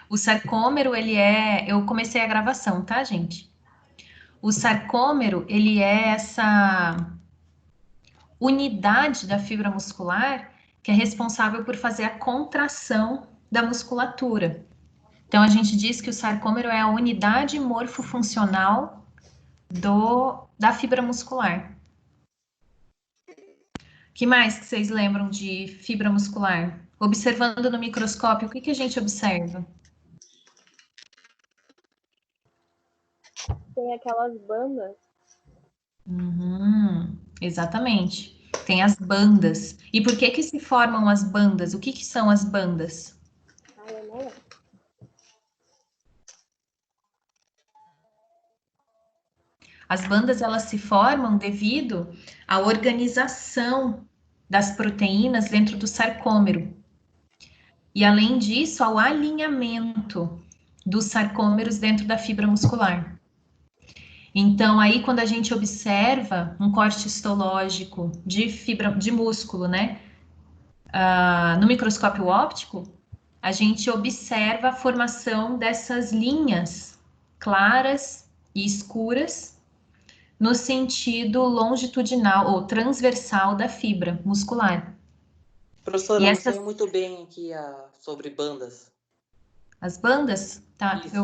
O sarcômero, ele é... Eu comecei a gravação, tá, gente? O sarcômero, ele é essa unidade da fibra muscular que é responsável por fazer a contração da musculatura. Então, a gente diz que o sarcômero é a unidade morfofuncional da fibra muscular. Que mais que vocês lembram de fibra muscular? Observando no microscópio, o que a gente observa? Tem aquelas bandas. Exatamente. Tem as bandas. E por que se formam as bandas? O que são as bandas? Eu não lembro. As bandas, elas se formam devido à organização das proteínas dentro do sarcômero. E, além disso, ao alinhamento dos sarcômeros dentro da fibra muscular. Então, aí, quando a gente observa um corte histológico de músculo, né? No microscópio óptico, a gente observa a formação dessas linhas claras e escuras no sentido longitudinal ou transversal da fibra muscular. Professora, não saiu muito bem aqui sobre bandas. As bandas? Tá, Isso. eu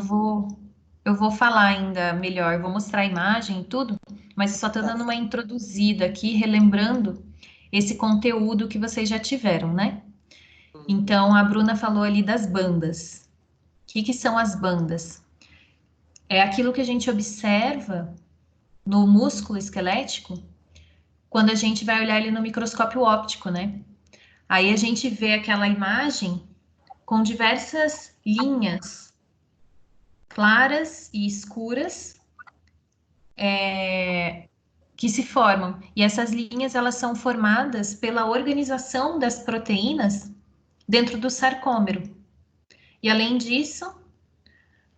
vou falar ainda melhor, vou mostrar a imagem e tudo, mas eu só estou dando uma introduzida aqui, relembrando esse conteúdo que vocês já tiveram, né? Então, a Bruna falou ali das bandas. O que são as bandas? É aquilo que a gente observa no músculo esquelético quando a gente vai olhar ele no microscópio óptico, né? Aí a gente vê aquela imagem com diversas linhas claras e escuras que se formam. E essas linhas, elas são formadas pela organização das proteínas dentro do sarcômero. E, além disso,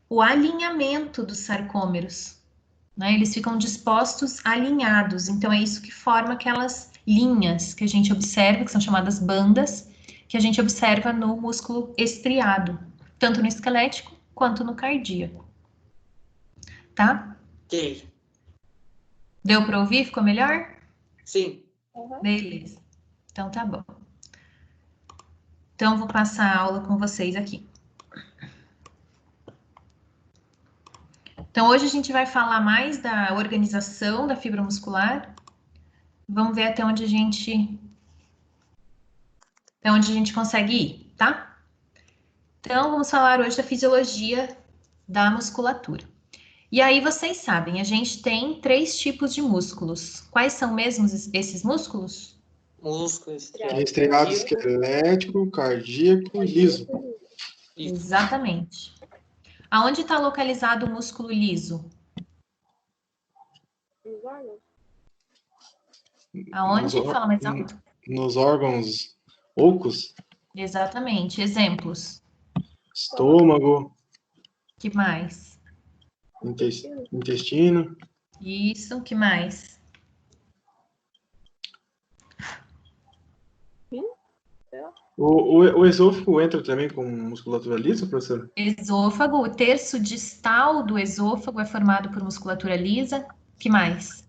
o alinhamento dos sarcômeros, né? Eles ficam dispostos alinhados. Então, é isso que forma aquelas linhas que a gente observa, que são chamadas bandas, que a gente observa no músculo estriado, tanto no esquelético quanto no cardíaco. Tá? Ok. Deu para ouvir? Ficou melhor? Sim. Beleza. Então, tá bom. Então, vou passar a aula com vocês aqui. Então, hoje a gente vai falar mais da organização da fibra muscular. Vamos ver até onde a gente consegue ir, tá? Então, vamos falar hoje da fisiologia da musculatura. E aí, vocês sabem, a gente tem 3 tipos de músculos. Quais são mesmo esses músculos? Músculo estriado, esquelético, cardíaco e liso. Isso. Exatamente. Aonde está localizado o músculo liso? Aonde? Fala mais alto. Nos órgãos ocos. Exatamente. Exemplos. Estômago. Que mais? Intestino. Isso. Que mais? O esôfago entra também com musculatura lisa, professor? Esôfago. O terço distal do esôfago é formado por musculatura lisa. Que mais?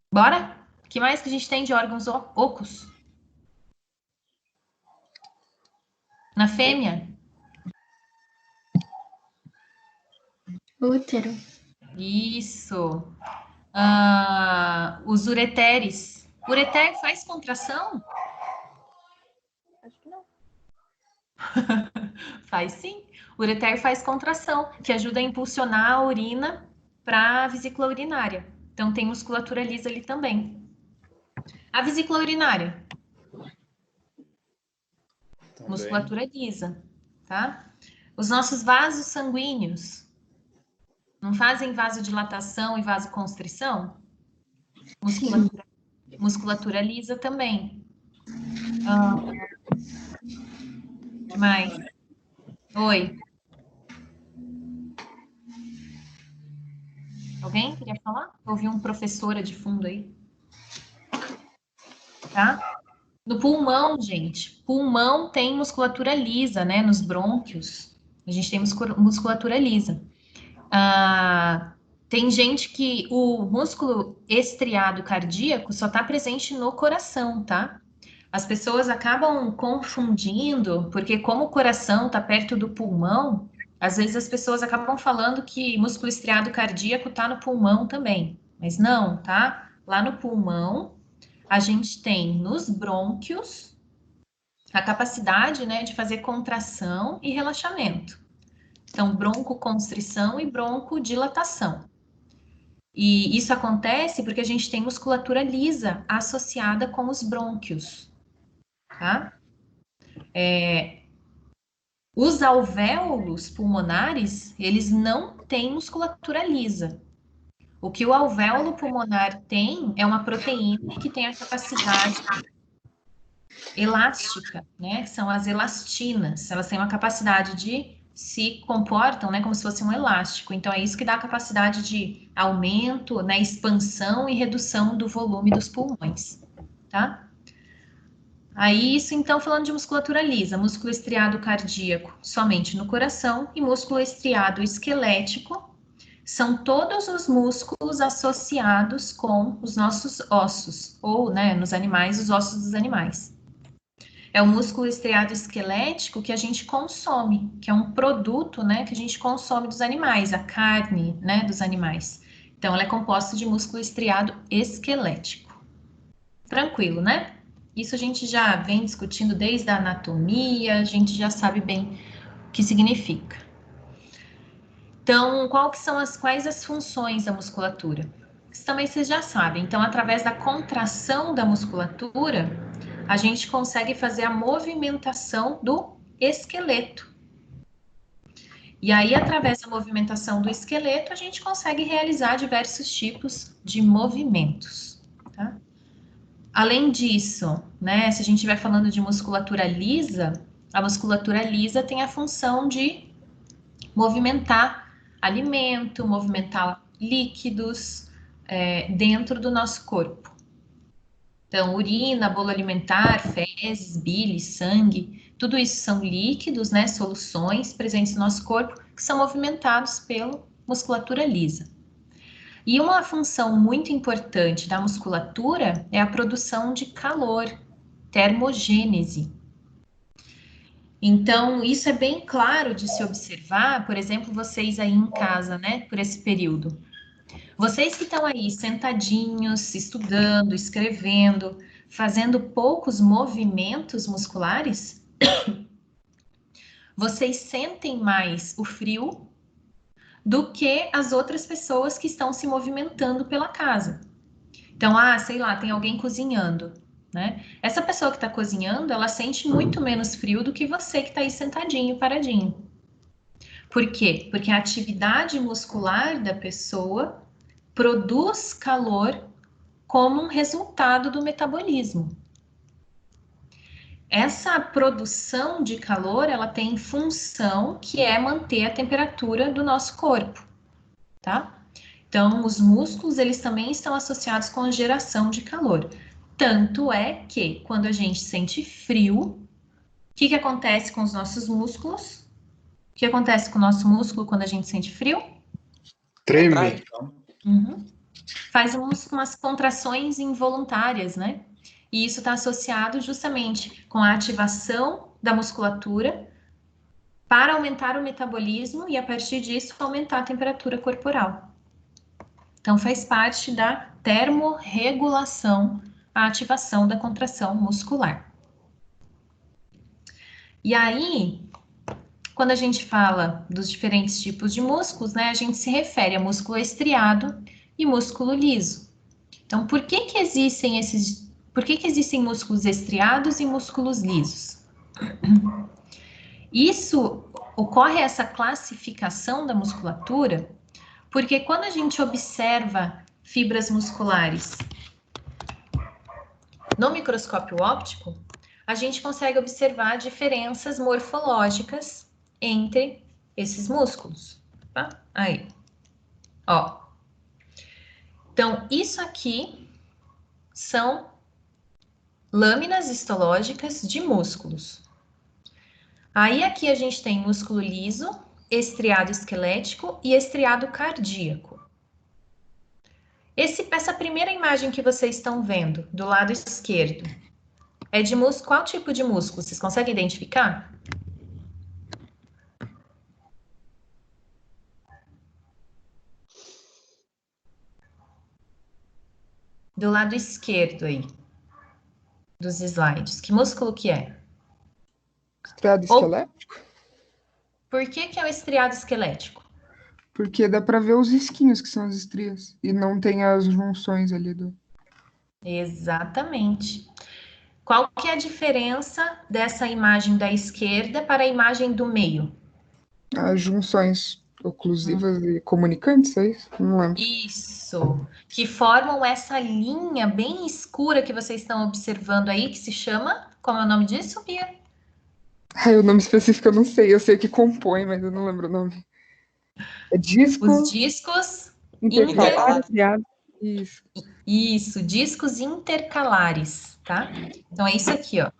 Bora? Que mais que a gente tem de órgãos ocos? Na fêmea? Útero. Isso. Os ureteres. Ureter faz contração? Acho que não. Faz sim. O ureter faz contração, que ajuda a impulsionar a urina para a vesícula urinária. Então, tem musculatura lisa ali também. A vesícula urinária. Também. Musculatura lisa, tá? Os nossos vasos sanguíneos não fazem vasodilatação e vasoconstrição? Musculatura lisa também. Que mais? Oi. Alguém queria falar? Ouvi um professora de fundo aí. Tá? No pulmão, gente, pulmão tem musculatura lisa, né? Nos brônquios, a gente tem musculatura lisa. Tem gente que o músculo estriado cardíaco só está presente no coração, tá? As pessoas acabam confundindo, porque como o coração está perto do pulmão, às vezes as pessoas acabam falando que músculo estriado cardíaco está no pulmão também, mas não, tá? Lá no pulmão, a gente tem nos brônquios a capacidade, né, de fazer contração e relaxamento. Então, broncoconstrição e broncodilatação. E isso acontece porque a gente tem musculatura lisa associada com os brônquios, tá? Os alvéolos pulmonares, eles não têm musculatura lisa. O que o alvéolo pulmonar tem é uma proteína que tem a capacidade elástica, né? São as elastinas. Elas têm uma capacidade de se comportam, né, como se fosse um elástico. Então é isso que dá a capacidade de aumento, né, expansão e redução do volume dos pulmões, tá? Aí isso então falando de musculatura lisa, músculo estriado cardíaco somente no coração e músculo estriado esquelético são todos os músculos associados com os nossos ossos, ou, né, nos animais, os ossos dos animais. É o músculo estriado esquelético que a gente consome, que é um produto, né, que a gente consome dos animais, a carne, né, dos animais. Então, ela é composta de músculo estriado esquelético. Tranquilo, né? Isso a gente já vem discutindo desde a anatomia, a gente já sabe bem o que significa. Então, quais as funções da musculatura? Isso também vocês já sabem. Então, através da contração da musculatura, a gente consegue fazer a movimentação do esqueleto. E aí, através da movimentação do esqueleto, a gente consegue realizar diversos tipos de movimentos, tá? Além disso, né, se a gente estiver falando de musculatura lisa, a musculatura lisa tem a função de movimentar alimento, movimentar líquidos dentro do nosso corpo. Então, urina, bolo alimentar, fezes, bile, sangue, tudo isso são líquidos, né, soluções presentes no nosso corpo que são movimentados pela musculatura lisa. E uma função muito importante da musculatura é a produção de calor, termogênese. Então, isso é bem claro de se observar, por exemplo, vocês aí em casa, né, por esse período. Vocês que estão aí sentadinhos, estudando, escrevendo, fazendo poucos movimentos musculares, vocês sentem mais o frio do que as outras pessoas que estão se movimentando pela casa. Então, sei lá, tem alguém cozinhando, né? Essa pessoa que está cozinhando, ela sente muito menos frio do que você que está aí sentadinho, paradinho. Por quê? Porque a atividade muscular da pessoa produz calor como um resultado do metabolismo. Essa produção de calor, ela tem função que é manter a temperatura do nosso corpo, tá? Então, os músculos, eles também estão associados com a geração de calor. Tanto é que, quando a gente sente frio, o que acontece com os nossos músculos? O que acontece com o nosso músculo quando a gente sente frio? Treme. Faz umas contrações involuntárias, né? E isso está associado justamente com a ativação da musculatura para aumentar o metabolismo e, a partir disso, aumentar a temperatura corporal. Então, faz parte da termorregulação, a ativação da contração muscular. E aí, quando a gente fala dos diferentes tipos de músculos, né, a gente se refere a músculo estriado e músculo liso. Então, por que existem músculos estriados e músculos lisos? Isso ocorre essa classificação da musculatura porque quando a gente observa fibras musculares no microscópio óptico, a gente consegue observar diferenças morfológicas entre esses músculos, tá? Aí, ó. Então, isso aqui são lâminas histológicas de músculos. Aí aqui a gente tem músculo liso, estriado esquelético e estriado cardíaco. Essa primeira imagem que vocês estão vendo, do lado esquerdo, é de músculo, qual tipo de músculo? Vocês conseguem identificar? Do lado esquerdo aí, dos slides. Que músculo que é? Estriado esquelético? Por que é o estriado esquelético? Porque dá para ver os risquinhos que são as estrias. E não tem as junções ali do... Exatamente. Qual que é a diferença dessa imagem da esquerda para a imagem do meio? As junções oclusivas e comunicantes, é isso? Não lembro. Isso, que formam essa linha bem escura que vocês estão observando aí, que se chama, como é o nome disso, Bia? O nome específico eu não sei. Eu sei que compõe, mas eu não lembro o nome. É disco... Os discos intercalares. Isso. Isso, discos intercalares, tá? Então é isso aqui, ó.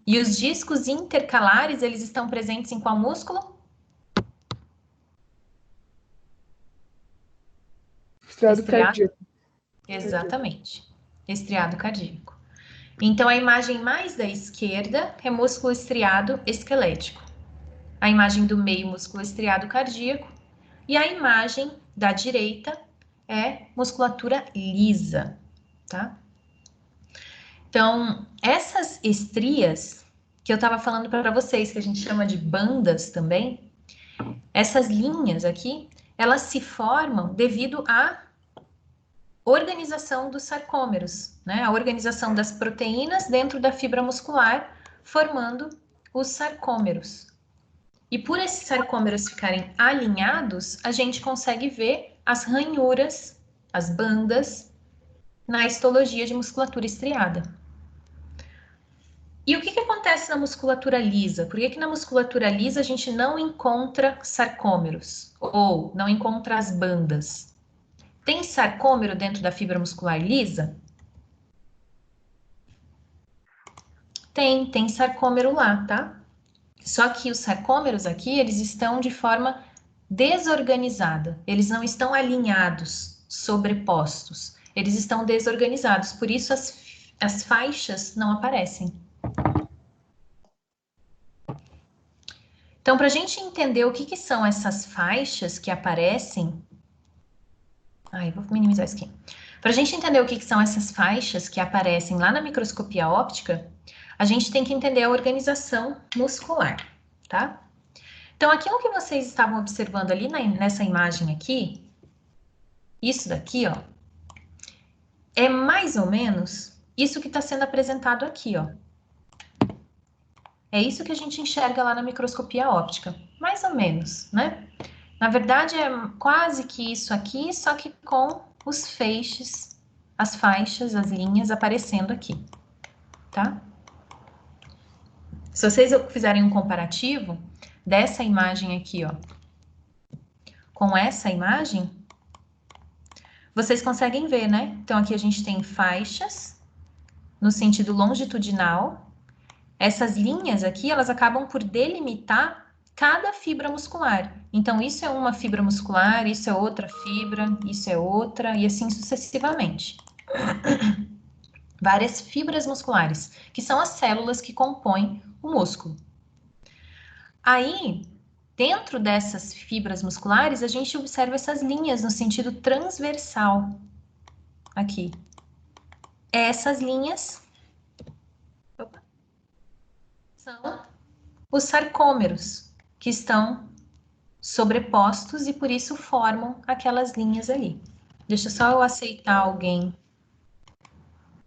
E os discos intercalares, eles estão presentes em qual músculo? Estriado cardíaco. Exatamente. Estriado cardíaco. Então, a imagem mais da esquerda é músculo estriado esquelético. A imagem do meio, músculo estriado cardíaco. E a imagem da direita é musculatura lisa, tá? Então, essas estrias que eu estava falando para vocês, que a gente chama de bandas também, essas linhas aqui, elas se formam devido à organização dos sarcômeros, né? A organização das proteínas dentro da fibra muscular, formando os sarcômeros. E por esses sarcômeros ficarem alinhados, a gente consegue ver as ranhuras, as bandas, na histologia de musculatura estriada. E o que acontece na musculatura lisa? Por que na musculatura lisa a gente não encontra sarcômeros? Ou não encontra as bandas? Tem sarcômero dentro da fibra muscular lisa? Tem sarcômero lá, tá? Só que os sarcômeros aqui, eles estão de forma desorganizada. Eles não estão alinhados, sobrepostos. Eles estão desorganizados, por isso as faixas não aparecem. Então, para a gente entender o que são essas faixas que aparecem... vou minimizar isso aqui. Para a gente entender o que são essas faixas que aparecem lá na microscopia óptica, a gente tem que entender a organização muscular, tá? Então, aquilo que vocês estavam observando ali nessa imagem aqui, isso daqui, ó, é mais ou menos isso que está sendo apresentado aqui, ó. É isso que a gente enxerga lá na microscopia óptica, mais ou menos, né? Na verdade, é quase que isso aqui, só que com os feixes, as faixas, as linhas aparecendo aqui, tá? Se vocês fizerem um comparativo dessa imagem aqui, ó, com essa imagem, vocês conseguem ver, né? Então, aqui a gente tem faixas no sentido longitudinal. Essas linhas aqui, elas acabam por delimitar cada fibra muscular. Então, isso é uma fibra muscular, isso é outra fibra, isso é outra, e assim sucessivamente. Várias fibras musculares, que são as células que compõem o músculo. Aí, dentro dessas fibras musculares, a gente observa essas linhas no sentido transversal. Aqui. Essas linhas são os sarcômeros, que estão sobrepostos e por isso formam aquelas linhas ali. Deixa só eu aceitar alguém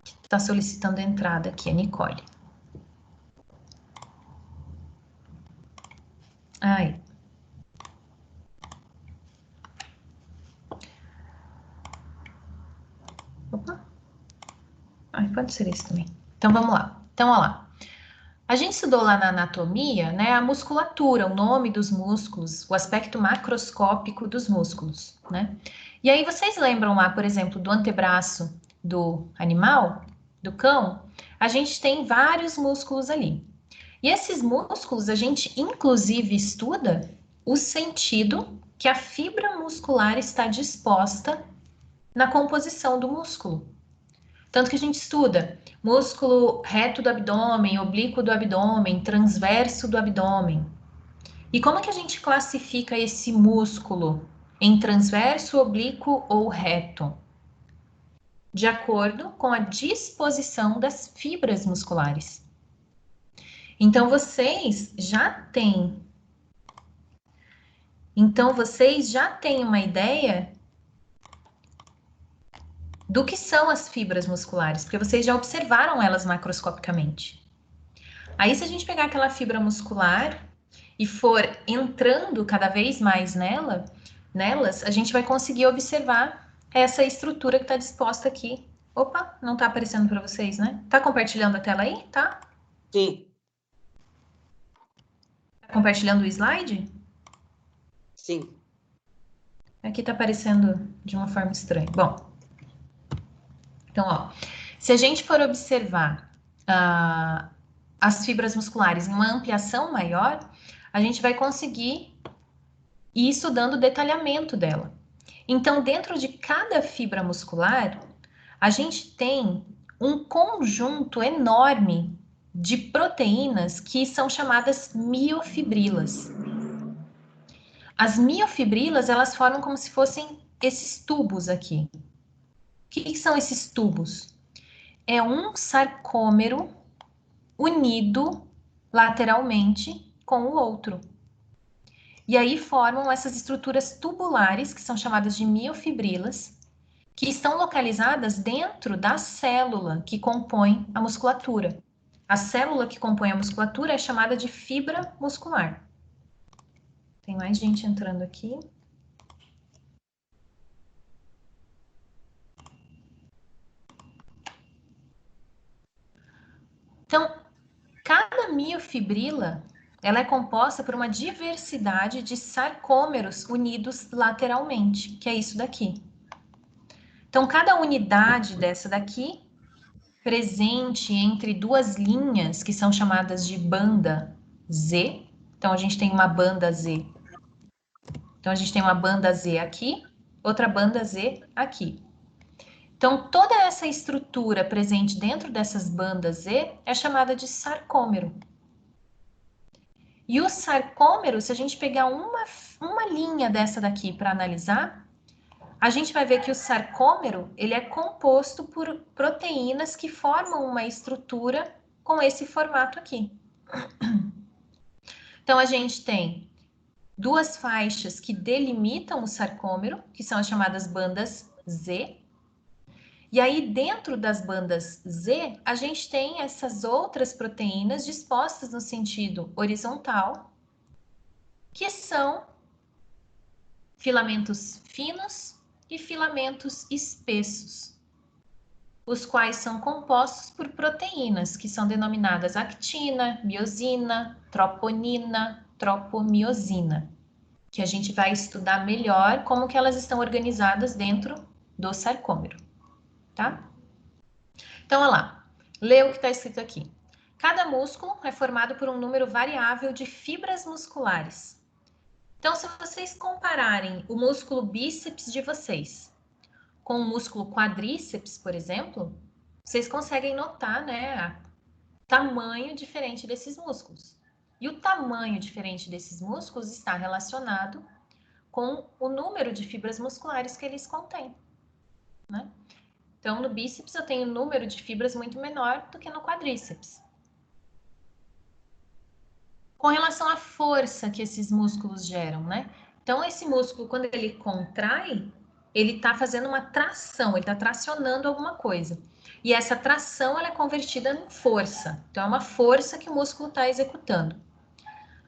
que está solicitando entrada aqui, a Nicole. Aí. Opa. Pode ser isso também. Então, vamos lá. Então, olha lá. A gente estudou lá na anatomia, né, a musculatura, o nome dos músculos, o aspecto macroscópico dos músculos, né? E aí vocês lembram lá, por exemplo, do antebraço do animal? do cão, a gente tem vários músculos ali. E esses músculos, a gente inclusive estuda o sentido que a fibra muscular está disposta na composição do músculo. Tanto que a gente estuda músculo reto do abdômen, oblíquo do abdômen, transverso do abdômen. E como que a gente classifica esse músculo em transverso, oblíquo ou reto? De acordo com a disposição das fibras musculares. Então, vocês já têm uma ideia do que são as fibras musculares, porque vocês já observaram elas macroscopicamente. Aí, se a gente pegar aquela fibra muscular e for entrando cada vez mais nelas, a gente vai conseguir observar essa estrutura que está disposta aqui. Opa, não está aparecendo para vocês, né? Tá compartilhando a tela aí? Tá? Sim. Tá compartilhando o slide? Sim. Aqui tá aparecendo de uma forma estranha. Bom, então, ó, se a gente for observar as fibras musculares em uma ampliação maior, a gente vai conseguir ir estudando o detalhamento dela. Então, dentro de cada fibra muscular, a gente tem um conjunto enorme de proteínas que são chamadas miofibrilas. As miofibrilas, elas formam como se fossem esses tubos aqui. O que são esses tubos? É um sarcômero unido lateralmente com o outro. E aí formam essas estruturas tubulares, que são chamadas de miofibrilas, que estão localizadas dentro da célula que compõe a musculatura. A célula que compõe a musculatura é chamada de fibra muscular. Tem mais gente entrando aqui. Então, cada miofibrila, ela é composta por uma diversidade de sarcômeros unidos lateralmente, que é isso daqui. Então, cada unidade dessa daqui, presente entre duas linhas, que são chamadas de banda Z. Então, a gente tem uma banda Z. Então, a gente tem uma banda Z aqui, outra banda Z aqui. Então, toda essa estrutura presente dentro dessas bandas Z é chamada de sarcômero. E o sarcômero, se a gente pegar uma linha dessa daqui para analisar, a gente vai ver que o sarcômero, ele é composto por proteínas que formam uma estrutura com esse formato aqui. Então, a gente tem duas faixas que delimitam o sarcômero, que são as chamadas bandas Z. E aí, dentro das bandas Z, a gente tem essas outras proteínas dispostas no sentido horizontal, que são filamentos finos e filamentos espessos, os quais são compostos por proteínas que são denominadas actina, miosina, troponina, tropomiosina, que a gente vai estudar melhor como que elas estão organizadas dentro do sarcômero, tá? Então, olha lá, lê o que está escrito aqui. Cada músculo é formado por um número variável de fibras musculares. Então, se vocês compararem o músculo bíceps de vocês com o músculo quadríceps, por exemplo, vocês conseguem notar, né, o tamanho diferente desses músculos. E o tamanho diferente desses músculos está relacionado com o número de fibras musculares que eles contêm, né? Então, no bíceps eu tenho um número de fibras muito menor do que no quadríceps. Com relação à força que esses músculos geram, né? Então, esse músculo, quando ele contrai, ele está fazendo uma tração, ele está tracionando alguma coisa. E essa tração, ela é convertida em força. Então, é uma força que o músculo está executando.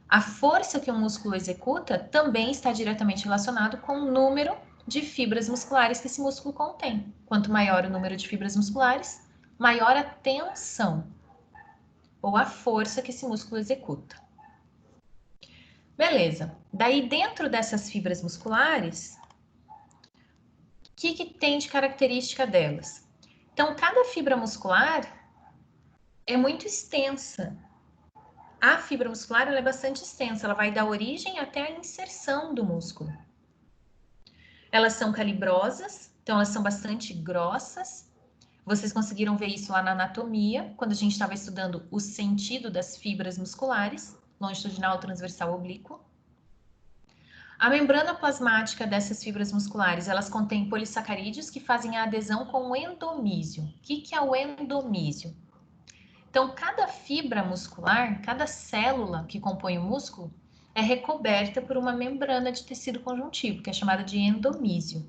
A força que o músculo executa também está diretamente relacionado com o número de fibras musculares que esse músculo contém. Quanto maior o número de fibras musculares, maior a tensão ou a força que esse músculo executa. Beleza. Daí, dentro dessas fibras musculares, o que tem de característica delas? Então, cada fibra muscular é muito extensa. A fibra muscular ela é bastante extensa, ela vai da origem até a inserção do músculo. Elas são calibrosas, então elas são bastante grossas. Vocês conseguiram ver isso lá na anatomia, quando a gente estava estudando o sentido das fibras musculares, longitudinal, transversal, oblíquo. A membrana plasmática dessas fibras musculares, elas contêm polissacarídeos que fazem a adesão com o endomísio. O que é o endomísio? Então, cada fibra muscular, cada célula que compõe o músculo, é recoberta por uma membrana de tecido conjuntivo, que é chamada de endomísio.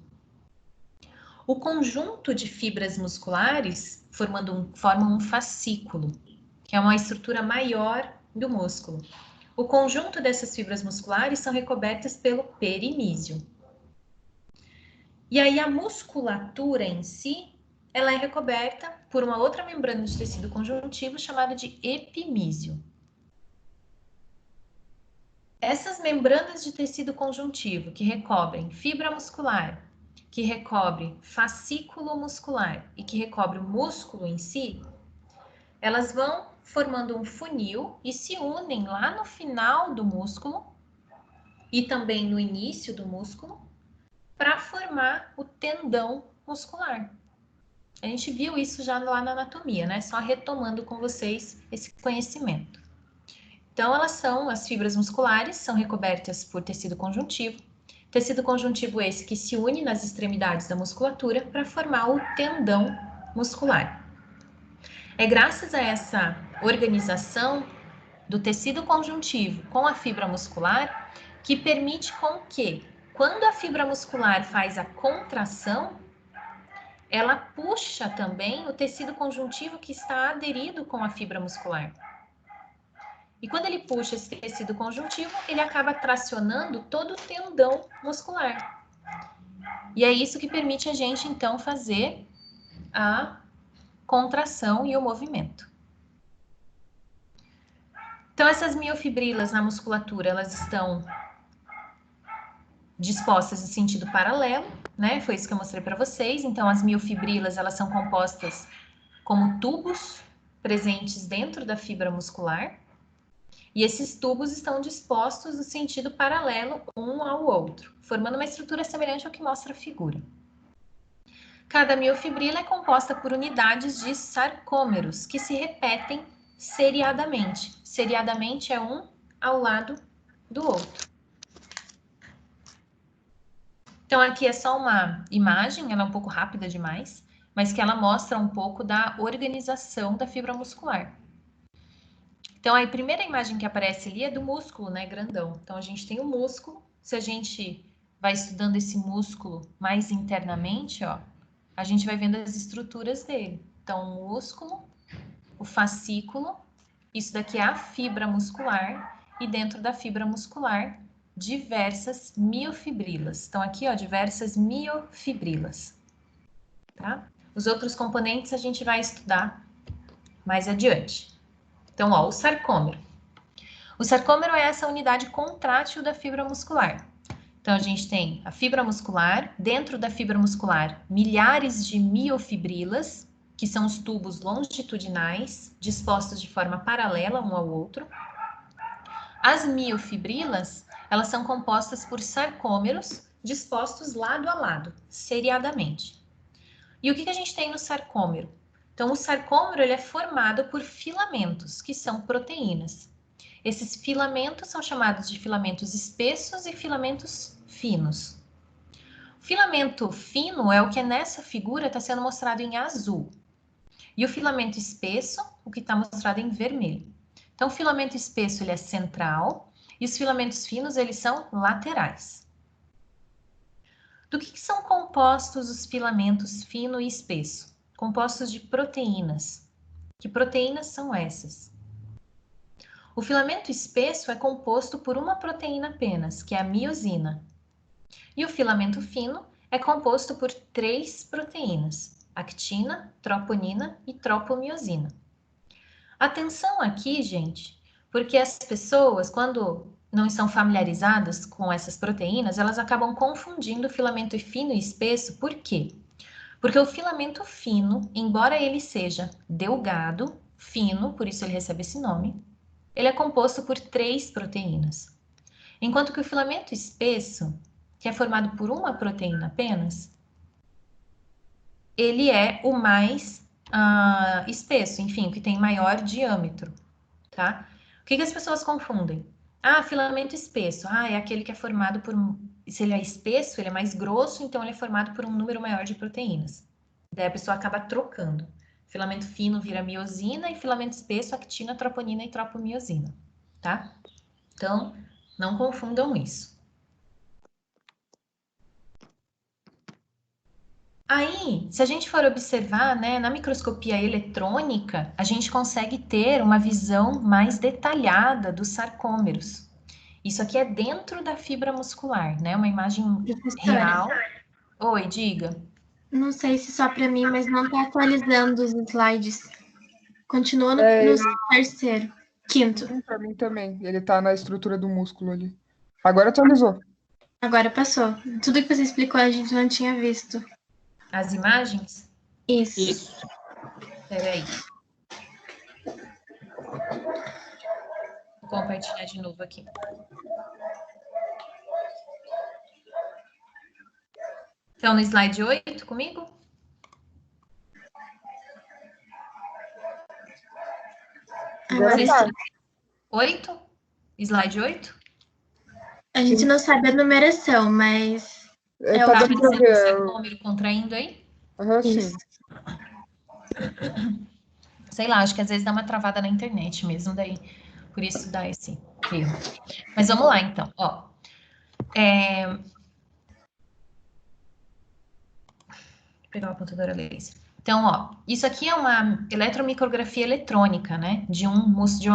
O conjunto de fibras musculares formam um fascículo, que é uma estrutura maior do músculo. O conjunto dessas fibras musculares são recobertas pelo perimísio. E aí a musculatura em si, ela é recoberta por uma outra membrana de tecido conjuntivo chamada de epimísio. Essas membranas de tecido conjuntivo que recobrem fibra muscular, que recobre fascículo muscular e que recobre o músculo em si, elas vão formando um funil e se unem lá no final do músculo e também no início do músculo para formar o tendão muscular. A gente viu isso já lá na anatomia, né? Só retomando com vocês esse conhecimento. Então, as fibras musculares são recobertas por tecido conjuntivo. Tecido conjuntivo esse que se une nas extremidades da musculatura para formar o tendão muscular. É graças a essa organização do tecido conjuntivo com a fibra muscular que permite com que, quando a fibra muscular faz a contração, ela puxa também o tecido conjuntivo que está aderido com a fibra muscular. E quando ele puxa esse tecido conjuntivo, ele acaba tracionando todo o tendão muscular. E é isso que permite a gente, então, fazer a contração e o movimento. Então, essas miofibrilas na musculatura, elas estão dispostas em sentido paralelo, né? Foi isso que eu mostrei para vocês. Então, as miofibrilas, elas são compostas como tubos presentes dentro da fibra muscular. E esses tubos estão dispostos no sentido paralelo um ao outro, formando uma estrutura semelhante ao que mostra a figura. Cada miofibrila é composta por unidades de sarcômeros, que se repetem seriadamente. Seriadamente é um ao lado do outro. Então, aqui é só uma imagem, ela é um pouco rápida demais, mas que ela mostra um pouco da organização da fibra muscular. Então, a primeira imagem que aparece ali é do músculo, né, grandão. Então, a gente tem o músculo. Se a gente vai estudando esse músculo mais internamente, ó, a gente vai vendo as estruturas dele. Então, o músculo, o fascículo, isso daqui é a fibra muscular, e dentro da fibra muscular, diversas miofibrilas. Então, aqui, ó, diversas miofibrilas, tá? Os outros componentes a gente vai estudar mais adiante. Então, ó, o sarcômero. O sarcômero é essa unidade contrátil da fibra muscular. Então, a gente tem a fibra muscular, dentro da fibra muscular, milhares de miofibrilas, que são os tubos longitudinais, dispostos de forma paralela um ao outro. As miofibrilas, elas são compostas por sarcômeros, dispostos lado a lado, seriadamente. E o que a gente tem no sarcômero? Então, o sarcômero ele é formado por filamentos, que são proteínas. Esses filamentos são chamados de filamentos espessos e filamentos finos. O filamento fino é o que nessa figura está sendo mostrado em azul. E o filamento espesso, o que está mostrado em vermelho. Então, o filamento espesso ele é central e os filamentos finos eles são laterais. Do que são compostos os filamentos fino e espesso? Compostos de proteínas. Que proteínas são essas? O filamento espesso é composto por uma proteína apenas, que é a miosina. E o filamento fino é composto por 3 proteínas, actina, troponina e tropomiosina. Atenção aqui, gente, porque as pessoas, quando não estão familiarizadas com essas proteínas, elas acabam confundindo o filamento fino e espesso. Por quê? Porque o filamento fino, embora ele seja delgado, fino, por isso ele recebe esse nome, ele é composto por 3 proteínas. Enquanto que o filamento espesso, que é formado por uma proteína apenas, ele é o mais espesso, enfim, o que tem maior diâmetro, tá? O que as pessoas confundem? Ah, filamento espesso. Ah, é aquele que é formado por... Se ele é espesso, ele é mais grosso, então ele é formado por um número maior de proteínas. Daí a pessoa acaba trocando. Filamento fino vira miosina e filamento espesso, actina, troponina e tropomiosina, tá? Então, não confundam isso. Aí, se a gente for observar, né, na microscopia eletrônica, a gente consegue ter uma visão mais detalhada dos sarcômeros. Isso aqui é dentro da fibra muscular, né? Uma imagem real. Oi, diga. Não sei se só para mim, mas não está atualizando os slides. Continua no terceiro, quinto. Para mim também. Ele tá na estrutura do músculo ali. Agora atualizou. Agora passou. Tudo que você explicou a gente não tinha visto. As imagens? Isso. Peraí. Vou compartilhar de novo aqui. Então, no slide 8 comigo? Agora tá. 8? Slide 8? A gente não sabe a numeração, mas... Tá Tá dando pra aparecendo o ver. sarcômero contraindo aí? Sim. Isso. Sei lá, acho que às vezes dá uma travada na internet mesmo, daí por isso dá esse erro. Mas vamos lá, então, ó. Vou pegar uma apontadora laser. Então, ó, isso aqui é uma eletromicrografia eletrônica, né, de uma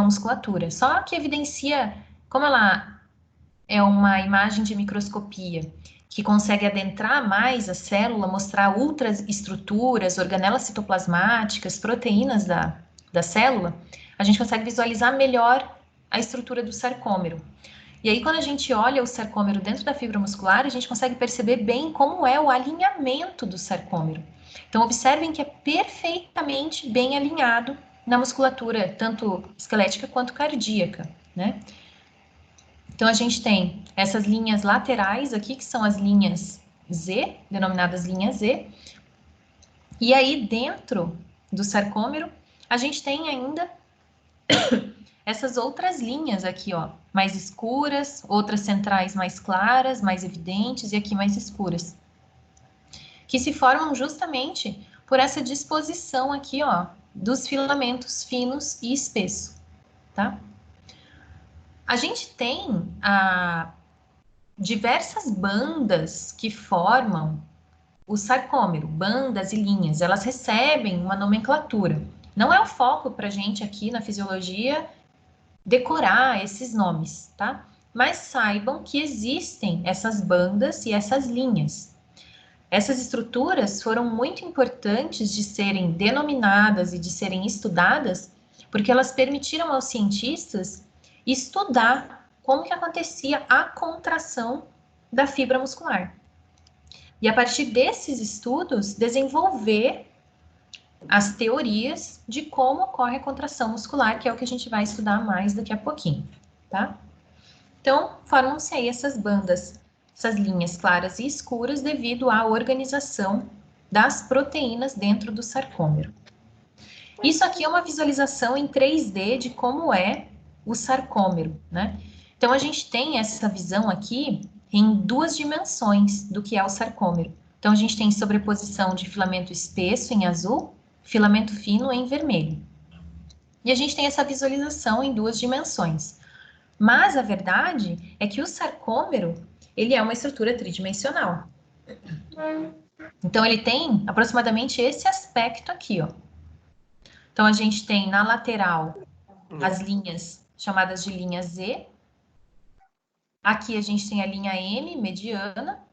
musculatura. Só que evidencia, como ela é uma imagem de microscopia que consegue adentrar mais a célula, mostrar outras estruturas, organelas citoplasmáticas, proteínas da célula, a gente consegue visualizar melhor a estrutura do sarcômero. E aí, quando a gente olha o sarcômero dentro da fibra muscular, a gente consegue perceber bem como é o alinhamento do sarcômero. Então, observem que é perfeitamente bem alinhado na musculatura, tanto esquelética quanto cardíaca, né? Então, a gente tem essas linhas laterais aqui, que são as linhas Z, denominadas linha Z. E aí, dentro do sarcômero, a gente tem ainda essas outras linhas aqui, ó, mais escuras, outras centrais mais claras, mais evidentes, e aqui mais escuras, que se formam justamente por essa disposição aqui, ó, dos filamentos finos e espessos, tá? A gente tem diversas bandas que formam o sarcômero, bandas e linhas, elas recebem uma nomenclatura. Não é o foco para a gente aqui na fisiologia decorar esses nomes, tá? Mas saibam que existem essas bandas e essas linhas. Essas estruturas foram muito importantes de serem denominadas e de serem estudadas, porque elas permitiram aos cientistas estudar como que acontecia a contração da fibra muscular. E a partir desses estudos, desenvolver as teorias de como ocorre a contração muscular, que é o que a gente vai estudar mais daqui a pouquinho, tá? Então, formam-se aí essas bandas, essas linhas claras e escuras devido à organização das proteínas dentro do sarcômero. Isso aqui é uma visualização em 3D de como é o sarcômero, né? Então, a gente tem essa visão aqui em 2 dimensões do que é o sarcômero. Então, a gente tem sobreposição de filamento espesso em azul, filamento fino em vermelho. E a gente tem essa visualização em 2 dimensões. Mas a verdade é que o sarcômero, ele é uma estrutura tridimensional. Então, ele tem aproximadamente esse aspecto aqui, ó. Então, a gente tem na lateral as linhas chamadas de linha Z. Aqui a gente tem a linha M, mediana.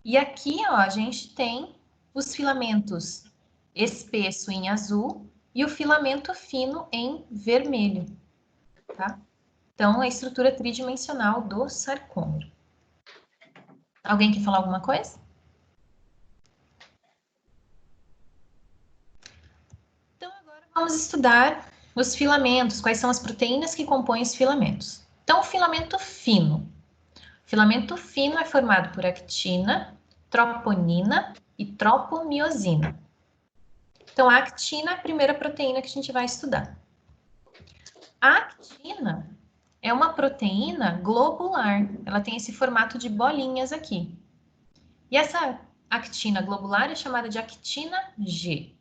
E aqui, ó, a gente tem os filamentos espesso em azul e o filamento fino em vermelho, tá? Então, a estrutura tridimensional do sarcômero. Alguém quer falar alguma coisa? vamos estudar os filamentos, quais são as proteínas que compõem os filamentos. Então, o filamento fino. O filamento fino é formado por actina, troponina e tropomiosina. Então, a actina é a primeira proteína que a gente vai estudar. A actina é uma proteína globular. Ela tem esse formato de bolinhas aqui. E essa actina globular é chamada de actina G.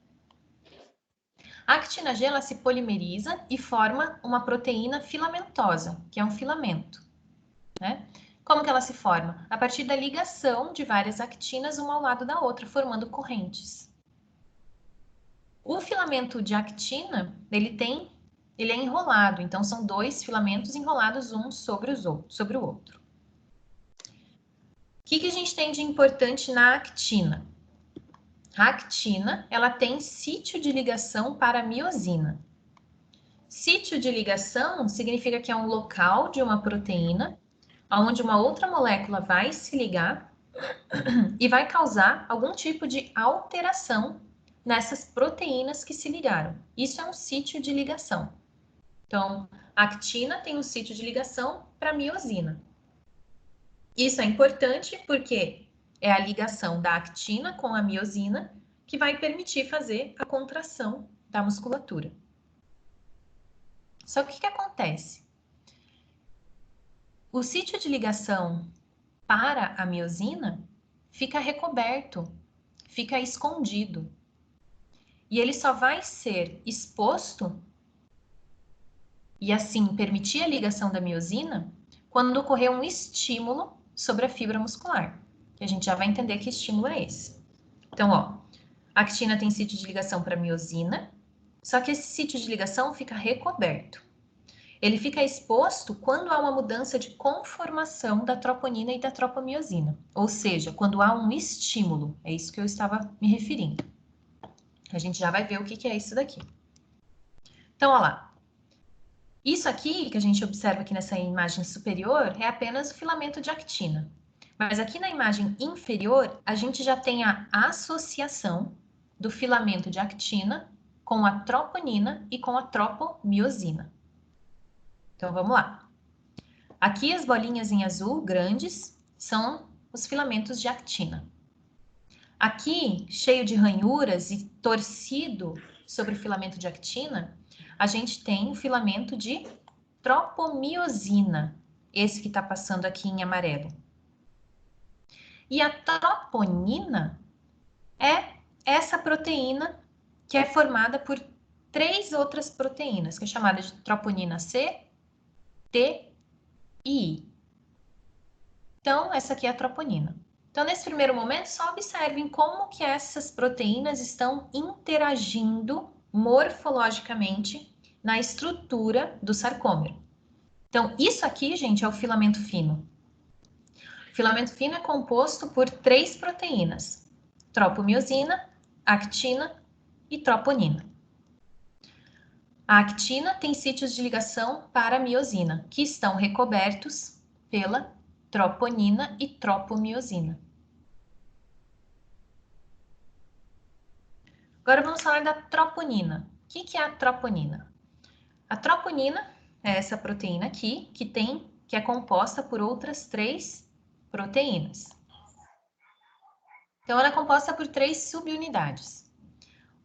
A actina G ela se polimeriza e forma uma proteína filamentosa, que é um filamento, né? Como que ela se forma? A partir da ligação de várias actinas uma ao lado da outra, formando correntes. O filamento de actina, ele é enrolado, então são dois filamentos enrolados um sobre o outro. O que a gente tem de importante na actina? A actina, ela tem sítio de ligação para a miosina. Sítio de ligação significa que é um local de uma proteína onde uma outra molécula vai se ligar e vai causar algum tipo de alteração nessas proteínas que se ligaram. Isso é um sítio de ligação. Então, a actina tem um sítio de ligação para a miosina. Isso é importante porque é a ligação da actina com a miosina que vai permitir fazer a contração da musculatura. Só que o que acontece? O sítio de ligação para a miosina fica recoberto, fica escondido. E ele só vai ser exposto e assim permitir a ligação da miosina quando ocorrer um estímulo sobre a fibra muscular. Que a gente já vai entender que estímulo é esse. Então, ó, a actina tem sítio de ligação para a miosina, só que esse sítio de ligação fica recoberto. Ele fica exposto quando há uma mudança de conformação da troponina e da tropomiosina, ou seja, quando há um estímulo. É isso que eu estava me referindo. A gente já vai ver o que é isso daqui. Então, olha lá. Isso aqui que a gente observa aqui nessa imagem superior é apenas o filamento de actina. Mas aqui na imagem inferior, a gente já tem a associação do filamento de actina com a troponina e com a tropomiosina. Então, vamos lá. Aqui as bolinhas em azul, grandes, são os filamentos de actina. Aqui, cheio de ranhuras e torcido sobre o filamento de actina, a gente tem o filamento de tropomiosina, esse que está passando aqui em amarelo. E a troponina é essa proteína que é formada por 3 outras proteínas, que é chamada de troponina C, T e I. Então, essa aqui é a troponina. Então, nesse primeiro momento, só observem como que essas proteínas estão interagindo morfologicamente na estrutura do sarcômero. Então, isso aqui, gente, é o filamento fino. O filamento fino é composto por 3 proteínas: tropomiosina, actina e troponina. A actina tem sítios de ligação para a miosina, que estão recobertos pela troponina e tropomiosina. Agora vamos falar da troponina. O que é a troponina? A troponina é essa proteína aqui que é composta por outras 3 proteínas. Então, ela é composta por 3 subunidades.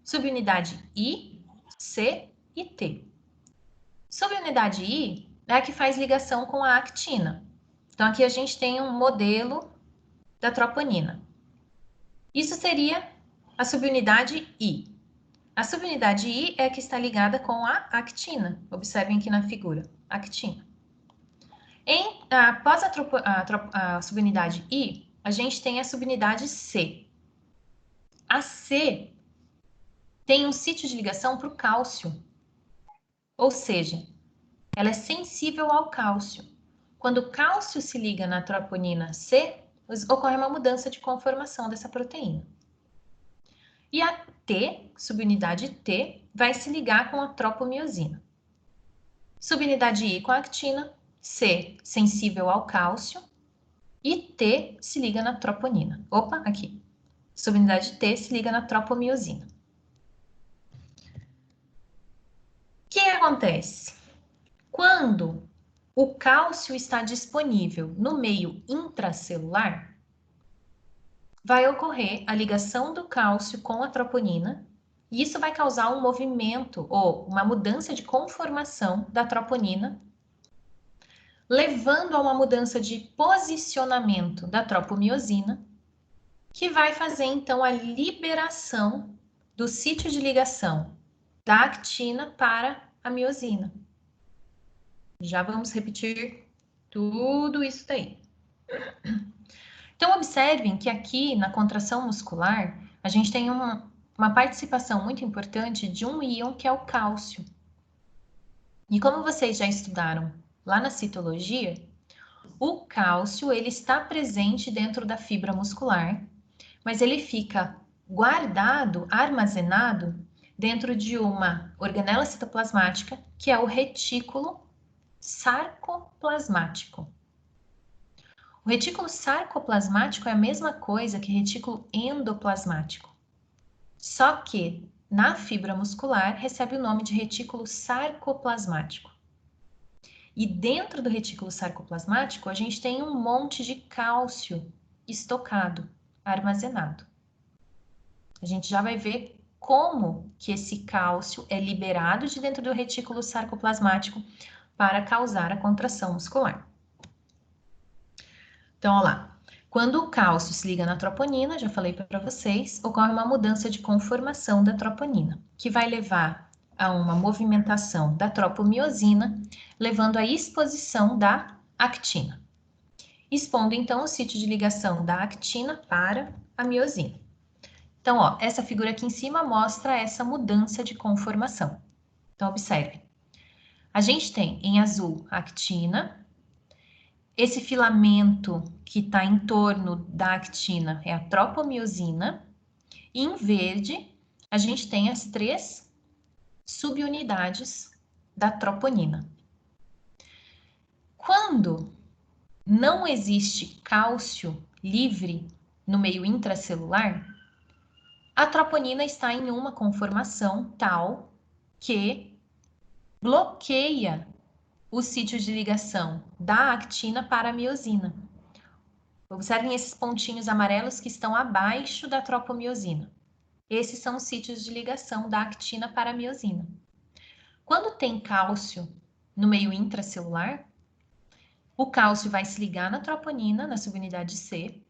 Subunidade I, C e T. Subunidade I é a que faz ligação com a actina. Então, aqui a gente tem um modelo da troponina. Isso seria a subunidade I. A subunidade I é a que está ligada com a actina. Observem aqui na figura, actina. Após a subunidade I, a gente tem a subunidade C. A C tem um sítio de ligação para o cálcio. Ou seja, ela é sensível ao cálcio. Quando o cálcio se liga na troponina C, ocorre uma mudança de conformação dessa proteína. E a T, subunidade T, vai se ligar com a tropomiosina. Subunidade I com a actina, C sensível ao cálcio e T se liga na troponina. Opa, aqui. Subunidade T se liga na tropomiosina. acontece? Quando o cálcio está disponível no meio intracelular, vai ocorrer a ligação do cálcio com a troponina, e isso vai causar um movimento ou uma mudança de conformação da troponina, levando a uma mudança de posicionamento da tropomiosina, que vai fazer então a liberação do sítio de ligação da actina para a miosina. Já vamos repetir tudo isso daí. Então, observem que aqui na contração muscular, a gente tem uma participação muito importante de um íon que é o cálcio. E como vocês já estudaram lá na citologia, o cálcio ele está presente dentro da fibra muscular, mas ele fica guardado, armazenado dentro de uma organela citoplasmática, que é o retículo sarcoplasmático. O retículo sarcoplasmático é a mesma coisa que retículo endoplasmático, só que na fibra muscular recebe o nome de retículo sarcoplasmático. E dentro do retículo sarcoplasmático a gente tem um monte de cálcio estocado, armazenado. A gente já vai ver como que esse cálcio é liberado de dentro do retículo sarcoplasmático para causar a contração muscular. Então, olha lá. Quando o cálcio se liga na troponina, já falei para vocês, ocorre uma mudança de conformação da troponina, que vai levar a uma movimentação da tropomiosina, levando à exposição da actina, expondo então o sítio de ligação da actina para a miosina. Então, ó, essa figura aqui em cima mostra essa mudança de conformação. Então, observe. A gente tem em azul a actina. Esse filamento que está em torno da actina é a tropomiosina. E em verde, a gente tem as 3 subunidades da troponina. Quando não existe cálcio livre no meio intracelular, a troponina está em uma conformação tal que bloqueia o sítio de ligação da actina para a miosina. Observem esses pontinhos amarelos que estão abaixo da tropomiosina. Esses são os sítios de ligação da actina para a miosina. Quando tem cálcio no meio intracelular, o cálcio vai se ligar na troponina, na subunidade C,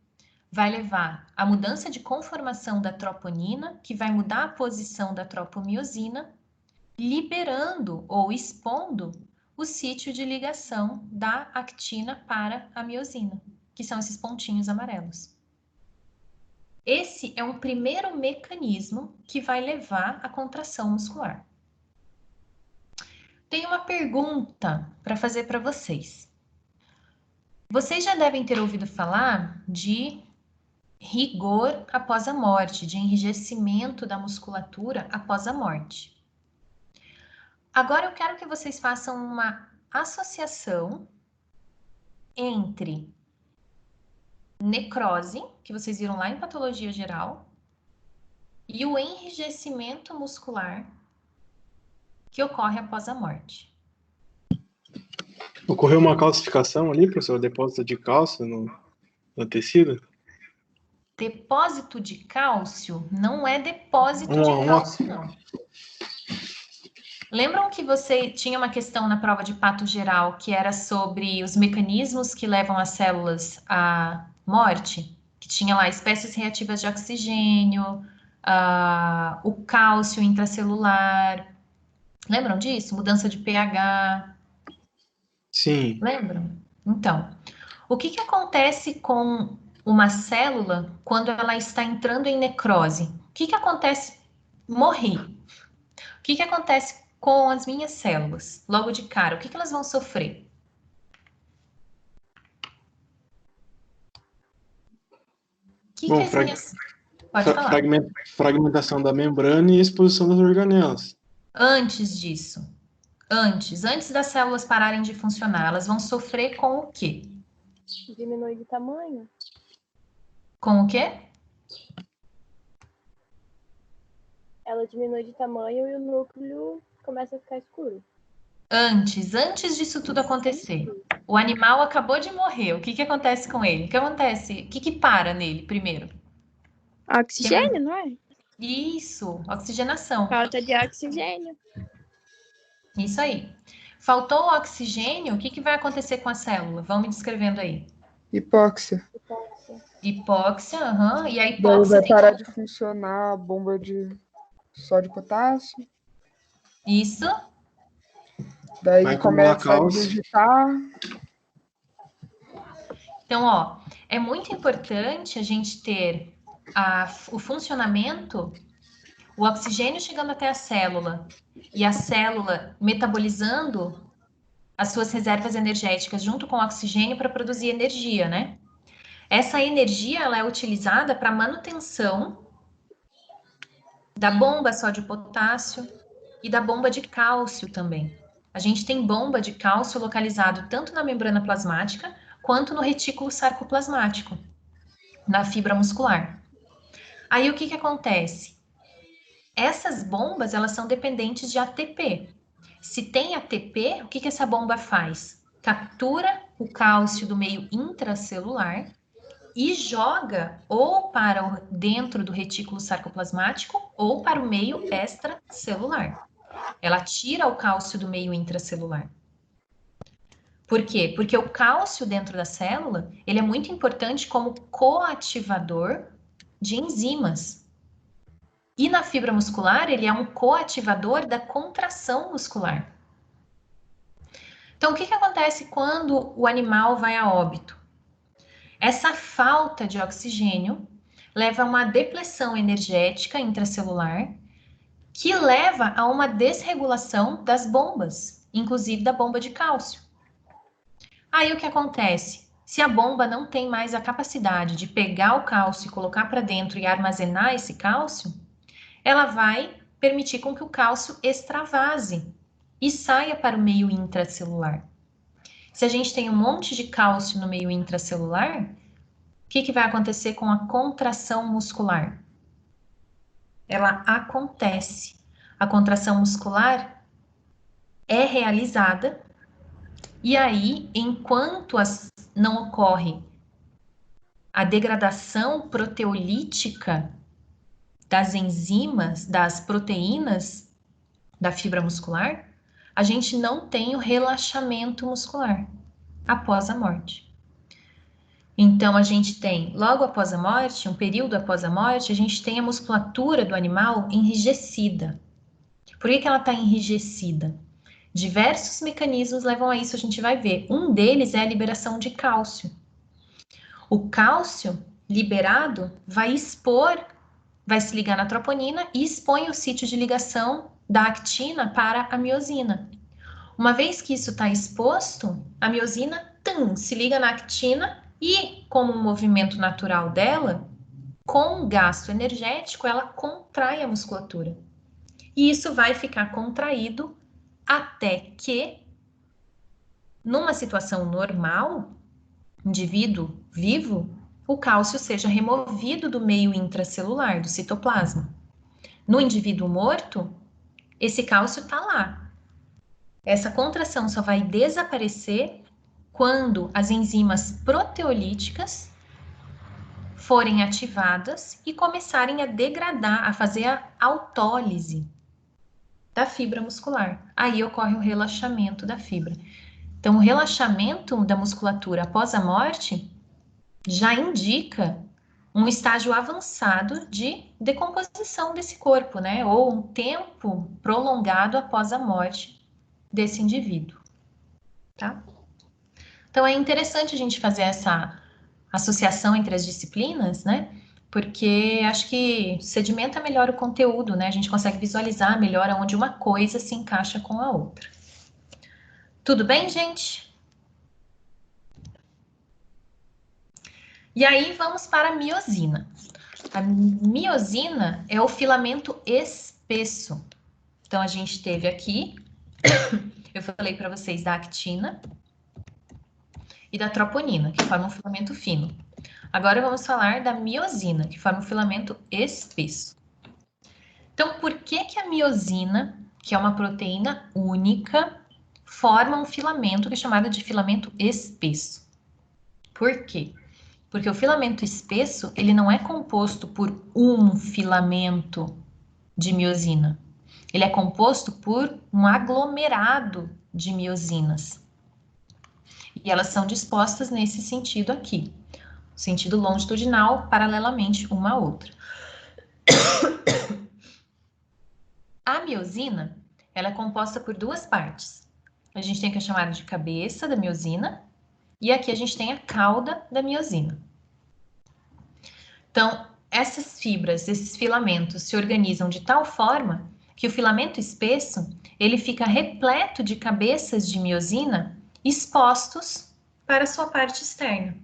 vai levar à mudança de conformação da troponina, que vai mudar a posição da tropomiosina, liberando ou expondo o sítio de ligação da actina para a miosina, que são esses pontinhos amarelos. Esse é um primeiro mecanismo que vai levar à contração muscular. Tenho uma pergunta para fazer para vocês. Vocês já devem ter ouvido falar de rigor após a morte, de enrijecimento da musculatura após a morte. Agora eu quero que vocês façam uma associação entre necrose, que vocês viram lá em patologia geral, e o enrijecimento muscular que ocorre após a morte. Ocorreu uma calcificação ali, professor? Depósito de cálcio no tecido? Depósito de cálcio não é depósito de cálcio, não. Lembram que você tinha uma questão na prova de pato geral que era sobre os mecanismos que levam as células à morte? Que tinha lá espécies reativas de oxigênio, o cálcio intracelular. Lembram disso? Mudança de pH. Sim. Lembram? Então, o que acontece com uma célula quando ela está entrando em necrose? O que acontece? Morri. O que acontece com as minhas células? Logo de cara, o que elas vão sofrer? Bom, Pode falar. fragmentação da membrana e exposição das organelas. Antes disso, antes das células pararem de funcionar, elas vão sofrer com o quê? Diminui de tamanho. Com o quê? Ela diminui de tamanho e o núcleo começa a ficar escuro. Antes disso tudo acontecer, o animal acabou de morrer. O que que acontece com ele? O que acontece? O que que para nele primeiro? Oxigênio, não é? Isso, oxigenação. Falta de oxigênio. Isso aí. Faltou o oxigênio, o que que vai acontecer com a célula? Vão me descrevendo aí. Hipóxia. Hipóxia, aham. E a Daí hipóxia vai tem parar de funcionar a bomba de sódio e potássio. isso. Daí Vai acumular começa a cálcio. digitar. Então, ó, é muito importante a gente ter o funcionamento, o oxigênio chegando até a célula e a célula metabolizando as suas reservas energéticas junto com o oxigênio para produzir energia, né? Essa energia ela é utilizada para manutenção da bomba sódio-potássio e da bomba de cálcio também. A gente tem bomba de cálcio localizado tanto na membrana plasmática quanto no retículo sarcoplasmático, na fibra muscular. Aí o que que acontece? Essas bombas, elas são dependentes de ATP. Se tem ATP, o que que essa bomba faz? Captura o cálcio do meio intracelular e joga ou para dentro do retículo sarcoplasmático ou para o meio extracelular. Ela tira o cálcio do meio intracelular. Por quê? Porque o cálcio dentro da célula, ele é muito importante como coativador de enzimas. E na fibra muscular, ele é um coativador da contração muscular. Então, o que que acontece quando o animal vai a óbito? Essa falta de oxigênio leva a uma depressão energética intracelular, que leva a uma desregulação das bombas, inclusive da bomba de cálcio. Aí o que acontece? Se a bomba não tem mais a capacidade de pegar o cálcio e colocar para dentro e armazenar esse cálcio, ela vai permitir com que o cálcio extravase e saia para o meio intracelular. Se a gente tem um monte de cálcio no meio intracelular, o que que vai acontecer com a contração muscular? Ela acontece. A contração muscular é realizada e aí, enquanto não ocorre a degradação proteolítica das enzimas, das proteínas da fibra muscular, a gente não tem o relaxamento muscular após a morte. Então, a gente tem, logo após a morte, um período após a morte, a gente tem a musculatura do animal enrijecida. Por que ela está enrijecida? Diversos mecanismos levam a isso, a gente vai ver. Um deles é a liberação de cálcio. O cálcio liberado vai se ligar na troponina e expõe o sítio de ligação da actina para a miosina. Uma vez que isso está exposto, a miosina se liga na actina e, como um movimento natural dela, com gasto energético, ela contrai a musculatura. E isso vai ficar contraído até que, numa situação normal, indivíduo vivo, o cálcio seja removido do meio intracelular, do citoplasma. No indivíduo morto, esse cálcio está lá. Essa contração só vai desaparecer quando as enzimas proteolíticas forem ativadas e começarem a degradar, a fazer a autólise da fibra muscular. Aí ocorre o relaxamento da fibra. Então, o relaxamento da musculatura após a morte já indica um estágio avançado de decomposição desse corpo, né? Ou um tempo prolongado após a morte desse indivíduo, tá? Então, é interessante a gente fazer essa associação entre as disciplinas, né? Porque acho que sedimenta melhor o conteúdo, né? A gente consegue visualizar melhor onde uma coisa se encaixa com a outra. Tudo bem, gente? E aí, vamos para a miosina. A miosina é o filamento espesso. Então, a gente teve aqui, eu falei para vocês da actina e da troponina, que formam um filamento fino. Agora vamos falar da miosina, que forma um filamento espesso. Então, por que que a miosina, que é uma proteína única, forma um filamento que é chamado de filamento espesso. Por quê? Porque o filamento espesso, ele não é composto por um filamento de miosina. Ele é composto por um aglomerado de miosinas. E elas são dispostas nesse sentido aqui, sentido longitudinal, paralelamente uma à outra. A miosina, ela é composta por duas partes. A gente tem que chamar de cabeça da miosina e aqui a gente tem a cauda da miosina. Então, essas fibras, esses filamentos se organizam de tal forma que o filamento espesso, ele fica repleto de cabeças de miosina expostos para a sua parte externa.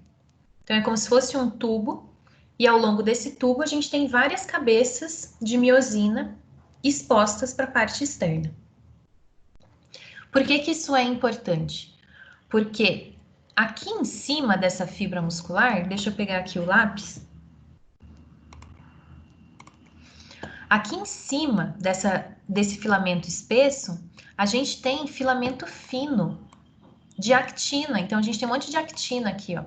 Então, é como se fosse um tubo e ao longo desse tubo a gente tem várias cabeças de miosina expostas para a parte externa. Por que que isso é importante? Porque aqui em cima dessa fibra muscular, deixa eu pegar aqui o lápis. Aqui em cima desse filamento espesso, a gente tem filamento fino de actina. Então, a gente tem um monte de actina aqui, ó.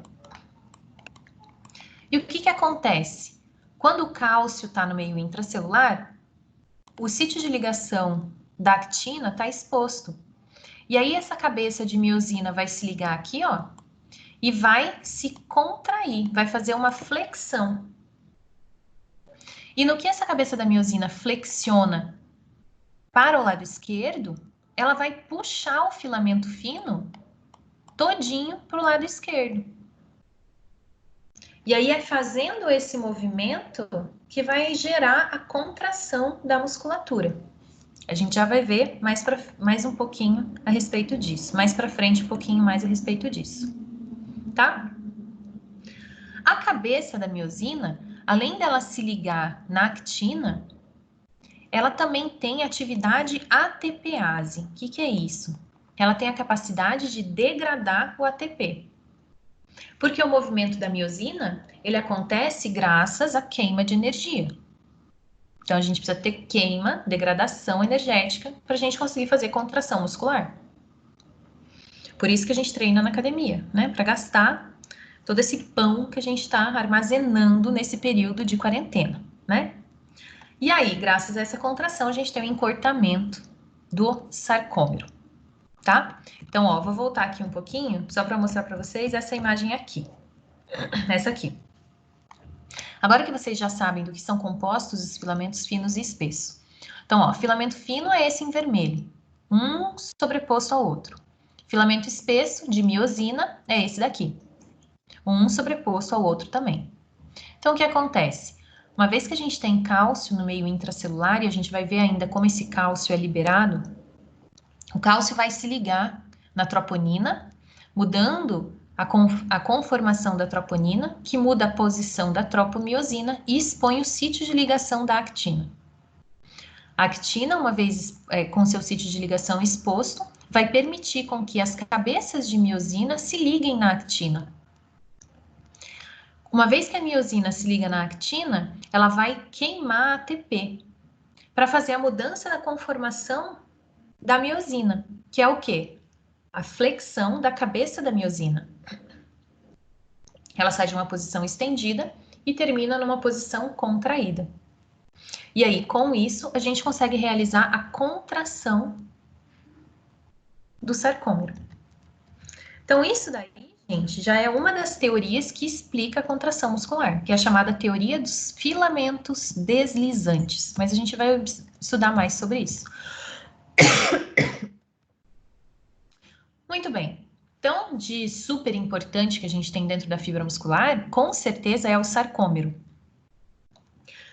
E o que que acontece? Quando o cálcio está no meio intracelular, o sítio de ligação da actina está exposto. E aí, essa cabeça de miosina vai se ligar aqui, ó, e vai se contrair, vai fazer uma flexão. E no que essa cabeça da miosina flexiona para o lado esquerdo, ela vai puxar o filamento fino todinho para o lado esquerdo. E aí é fazendo esse movimento que vai gerar a contração da musculatura. A gente já vai ver mais um pouquinho a respeito disso. Mais para frente, um pouquinho mais a respeito disso. Tá? A cabeça da miosina, além dela se ligar na actina, ela também tem atividade ATPase. O que que é isso? Ela tem a capacidade de degradar o ATP. Porque o movimento da miosina, ele acontece graças à queima de energia. Então, a gente precisa ter queima, degradação energética, para a gente conseguir fazer contração muscular. Por isso que a gente treina na academia, né? Para gastar todo esse pão que a gente está armazenando nesse período de quarentena, né? E aí, graças a essa contração, a gente tem o encurtamento do sarcômero, tá? Então, ó, vou voltar aqui um pouquinho, só para mostrar para vocês essa imagem aqui. Essa aqui. Agora que vocês já sabem do que são compostos os filamentos finos e espessos. Então, ó, filamento fino é esse em vermelho, um sobreposto ao outro. Filamento espesso, de miosina, é esse daqui, um sobreposto ao outro também. Então, o que acontece? Uma vez que a gente tem cálcio no meio intracelular, e a gente vai ver ainda como esse cálcio é liberado, o cálcio vai se ligar na troponina, mudando a conformação da troponina, que muda a posição da tropomiosina e expõe o sítio de ligação da actina. A actina, uma vez com seu sítio de ligação exposto, vai permitir com que as cabeças de miosina se liguem na actina. Uma vez que a miosina se liga na actina, ela vai queimar ATP para fazer a mudança da conformação da miosina, que é o quê? A flexão da cabeça da miosina. Ela sai de uma posição estendida e termina numa posição contraída. E aí, com isso, a gente consegue realizar a contração do sarcômero. Então, isso daí, gente, já é uma das teorias que explica a contração muscular, que é a chamada teoria dos filamentos deslizantes. Mas a gente vai estudar mais sobre isso. Muito bem. Então, de super importante que a gente tem dentro da fibra muscular, com certeza é o sarcômero.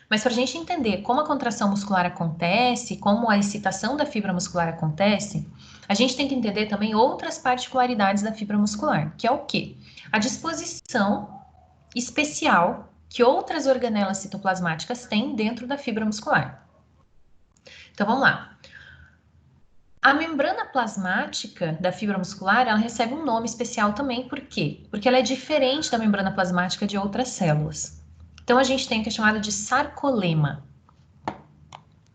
Mas para a gente entender como a contração muscular acontece, como a excitação da fibra muscular acontece, a gente tem que entender também outras particularidades da fibra muscular, que é o quê? A disposição especial que outras organelas citoplasmáticas têm dentro da fibra muscular. Então, vamos lá. A membrana plasmática da fibra muscular, ela recebe um nome especial também, por quê? Porque ela é diferente da membrana plasmática de outras células. Então, a gente tem o que é chamado de sarcolema.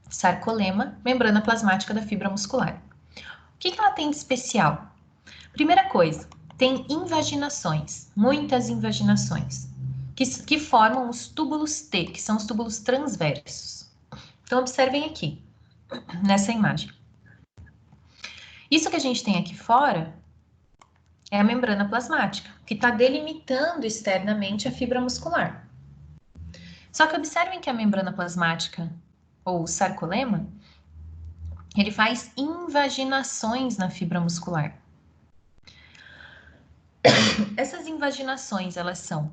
Sarcolema, membrana plasmática da fibra muscular. que ela tem de especial? Primeira coisa, tem invaginações, muitas invaginações, que formam os túbulos T, que são os túbulos transversos. Então, observem aqui, nessa imagem. Isso que a gente tem aqui fora é a membrana plasmática, que está delimitando externamente a fibra muscular. Só que observem que a membrana plasmática, ou sarcolema, ele faz invaginações na fibra muscular. Essas invaginações, elas são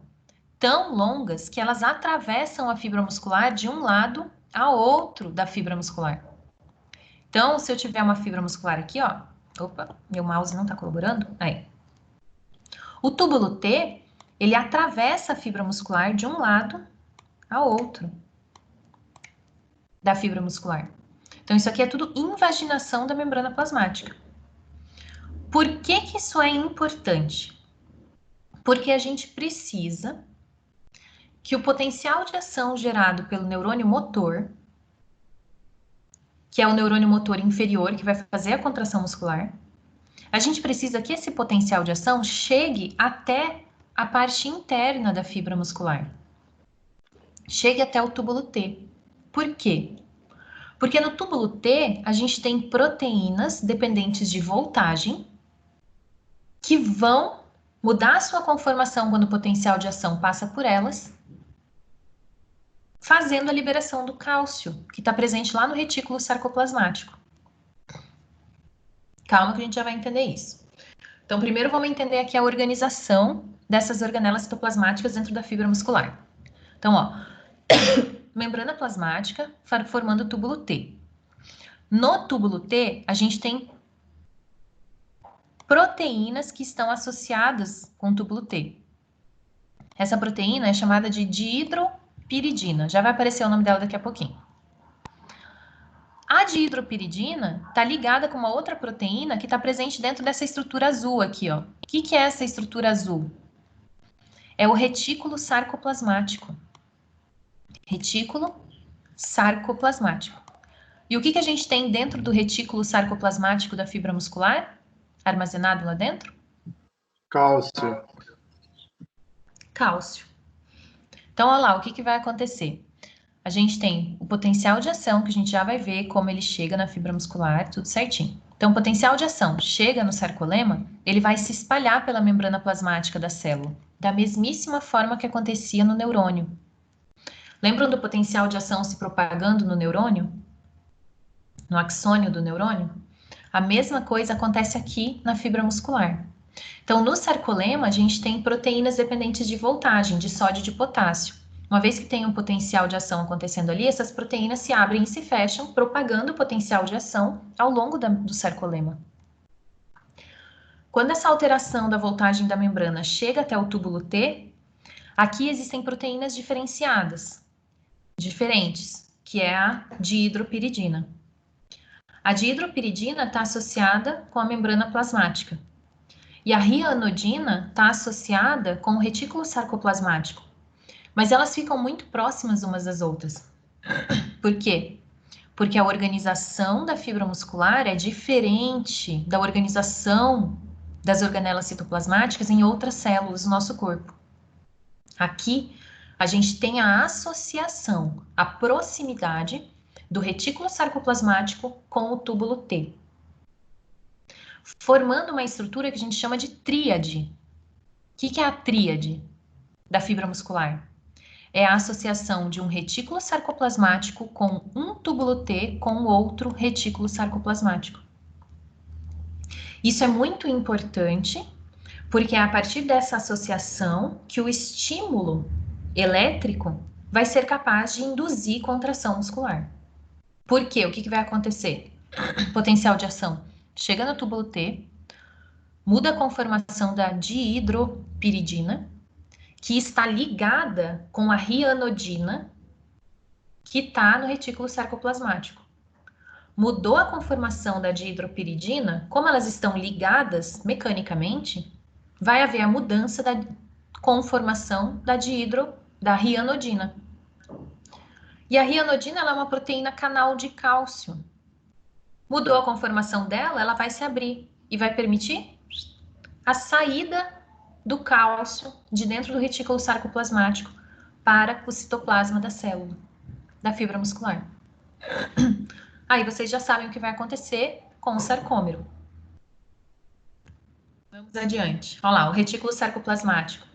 tão longas que elas atravessam a fibra muscular de um lado a outro da fibra muscular. Então, se eu tiver uma fibra muscular aqui, ó, opa, meu mouse não está colaborando, aí. O túbulo T, ele atravessa a fibra muscular de um lado a outro da fibra muscular. Então, isso aqui é tudo invaginação da membrana plasmática. Por que que isso é importante? Porque a gente precisa que o potencial de ação gerado pelo neurônio motor, que é o neurônio motor inferior, que vai fazer a contração muscular, a gente precisa que esse potencial de ação chegue até a parte interna da fibra muscular. Chegue até o túbulo T. Por quê? Porque no túbulo T, a gente tem proteínas dependentes de voltagem que vão mudar a sua conformação quando o potencial de ação passa por elas, fazendo a liberação do cálcio, que está presente lá no retículo sarcoplasmático. Calma que a gente já vai entender isso. Então, primeiro vamos entender aqui a organização dessas organelas citoplasmáticas dentro da fibra muscular. Então, ó, membrana plasmática formando o túbulo T. No túbulo T, a gente tem proteínas que estão associadas com o túbulo T. Essa proteína é chamada de dihidropiridina. Já vai aparecer o nome dela daqui a pouquinho. A dihidropiridina está ligada com uma outra proteína que está presente dentro dessa estrutura azul aqui, ó. O que é essa estrutura azul? É o retículo sarcoplasmático. Retículo sarcoplasmático. E o que a gente tem dentro do retículo sarcoplasmático da fibra muscular? Armazenado lá dentro? Cálcio. Cálcio. Então, olha lá, o que vai acontecer? A gente tem o potencial de ação, que a gente já vai ver como ele chega na fibra muscular, tudo certinho. Então, o potencial de ação chega no sarcolema, ele vai se espalhar pela membrana plasmática da célula, da mesmíssima forma que acontecia no neurônio. Lembram do potencial de ação se propagando no neurônio? No axônio do neurônio? A mesma coisa acontece aqui na fibra muscular. Então, no sarcolema, a gente tem proteínas dependentes de voltagem, de sódio e de potássio. Uma vez que tem um potencial de ação acontecendo ali, essas proteínas se abrem e se fecham, propagando o potencial de ação ao longo do sarcolema. Quando essa alteração da voltagem da membrana chega até o túbulo T, aqui existem proteínas diferentes, que é a dihidropiridina. A dihidropiridina está associada com a membrana plasmática. E a rianodina está associada com o retículo sarcoplasmático. Mas elas ficam muito próximas umas das outras. Por quê? Porque a organização da fibra muscular é diferente da organização das organelas citoplasmáticas em outras células do nosso corpo. Aqui, a gente tem a associação, a proximidade do retículo sarcoplasmático com o túbulo T, formando uma estrutura que a gente chama de tríade. O que é a tríade da fibra muscular? É a associação de um retículo sarcoplasmático com um túbulo T com outro retículo sarcoplasmático. Isso é muito importante, porque é a partir dessa associação que o estímulo elétrico vai ser capaz de induzir contração muscular. Por quê? O que vai acontecer? Potencial de ação chega no túbulo T, muda a conformação da dihidropiridina, que está ligada com a rianodina, que está no retículo sarcoplasmático. Mudou a conformação da dihidropiridina, como elas estão ligadas mecanicamente, vai haver a mudança da conformação da rianodina. E a rianodina ela é uma proteína canal de cálcio. Mudou a conformação dela, ela vai se abrir e vai permitir a saída do cálcio de dentro do retículo sarcoplasmático para o citoplasma da célula, da fibra muscular. Aí vocês já sabem o que vai acontecer com o sarcômero. Vamos adiante. Olha lá, o retículo sarcoplasmático.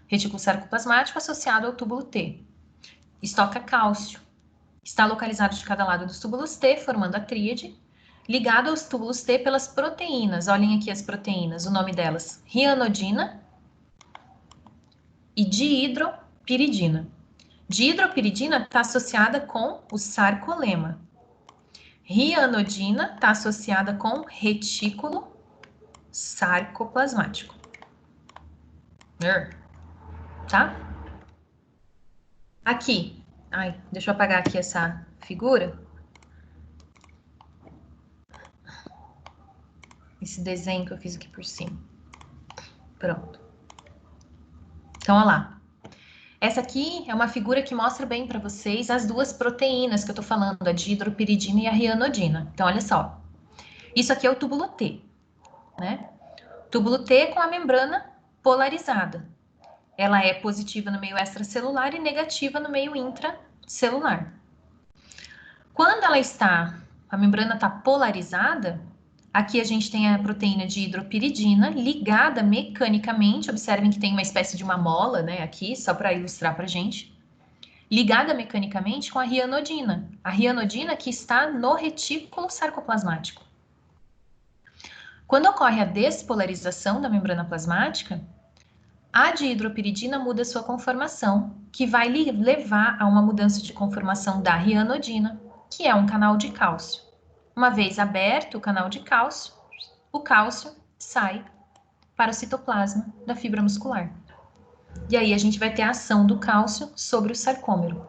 Retículo sarcoplasmático associado ao túbulo T. Estoca cálcio. Está localizado de cada lado dos túbulos T, formando a tríade, ligado aos túbulos T pelas proteínas. Olhem aqui as proteínas, o nome delas: rianodina e dihidropiridina. Dihidropiridina está associada com o sarcolema. Rianodina está associada com retículo sarcoplasmático. Tá? Aqui. Ai, deixa eu apagar aqui essa figura. Esse desenho que eu fiz aqui por cima. Pronto. Então, olha lá. Essa aqui é uma figura que mostra bem para vocês as duas proteínas que eu tô falando, a dihidropiridina e a rianodina. Então, olha só. Isso aqui é o túbulo T, né? Túbulo T com a membrana polarizada. Ela é positiva no meio extracelular e negativa no meio intracelular. Quando a membrana está polarizada, aqui a gente tem a proteína de hidropiridina ligada mecanicamente, observem que tem uma espécie de uma mola, né, aqui, só para ilustrar para a gente, ligada mecanicamente com a rianodina que está no retículo sarcoplasmático. Quando ocorre a despolarização da membrana plasmática, a dihidropiridina muda sua conformação, que vai levar a uma mudança de conformação da rianodina, que é um canal de cálcio. Uma vez aberto o canal de cálcio, o cálcio sai para o citoplasma da fibra muscular. E aí a gente vai ter a ação do cálcio sobre o sarcômero.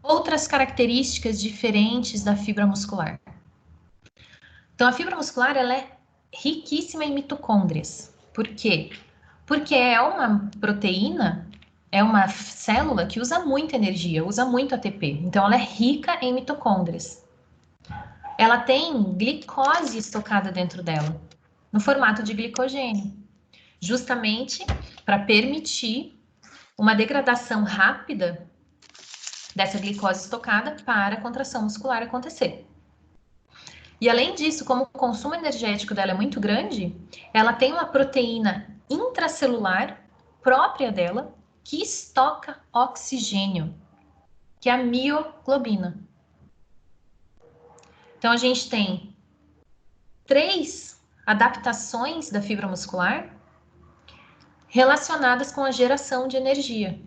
Outras características diferentes da fibra muscular. Então, a fibra muscular, ela é riquíssima em mitocôndrias. Por quê? Porque é uma proteína, é uma célula que usa muita energia, usa muito ATP. Então, ela é rica em mitocôndrias. Ela tem glicose estocada dentro dela, no formato de glicogênio, justamente para permitir uma degradação rápida dessa glicose estocada para a contração muscular acontecer. E além disso, como o consumo energético dela é muito grande, ela tem uma proteína intracelular própria dela que estoca oxigênio, que é a mioglobina. Então, a gente tem 3 adaptações da fibra muscular relacionadas com a geração de energia,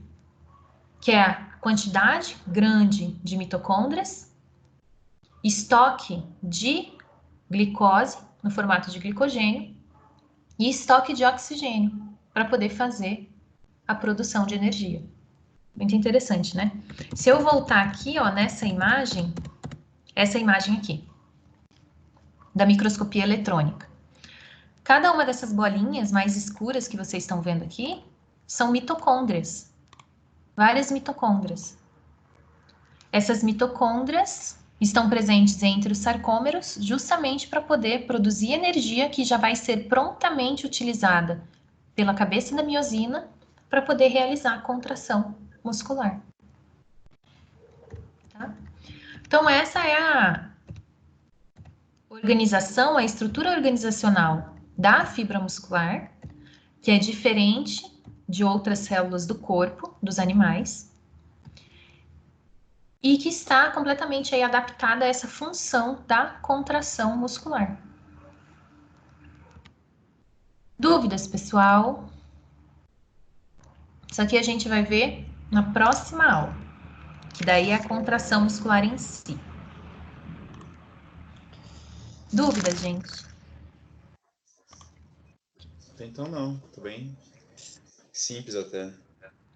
que é a quantidade grande de mitocôndrias, estoque de glicose no formato de glicogênio e estoque de oxigênio para poder fazer a produção de energia. Muito interessante, né? Se eu voltar aqui, ó, nessa imagem, essa imagem aqui, da microscopia eletrônica. Cada uma dessas bolinhas mais escuras que vocês estão vendo aqui são mitocôndrias. Várias mitocôndrias. Essas mitocôndrias estão presentes entre os sarcômeros justamente para poder produzir energia que já vai ser prontamente utilizada pela cabeça da miosina para poder realizar a contração muscular. Tá? Então, essa é a organização, a estrutura organizacional da fibra muscular, que é diferente de outras células do corpo, dos animais, e que está completamente aí adaptada a essa função da contração muscular. Dúvidas, pessoal? Isso aqui a gente vai ver na próxima aula, que daí é a contração muscular em si. Dúvidas, gente? Então não, tô bem simples até.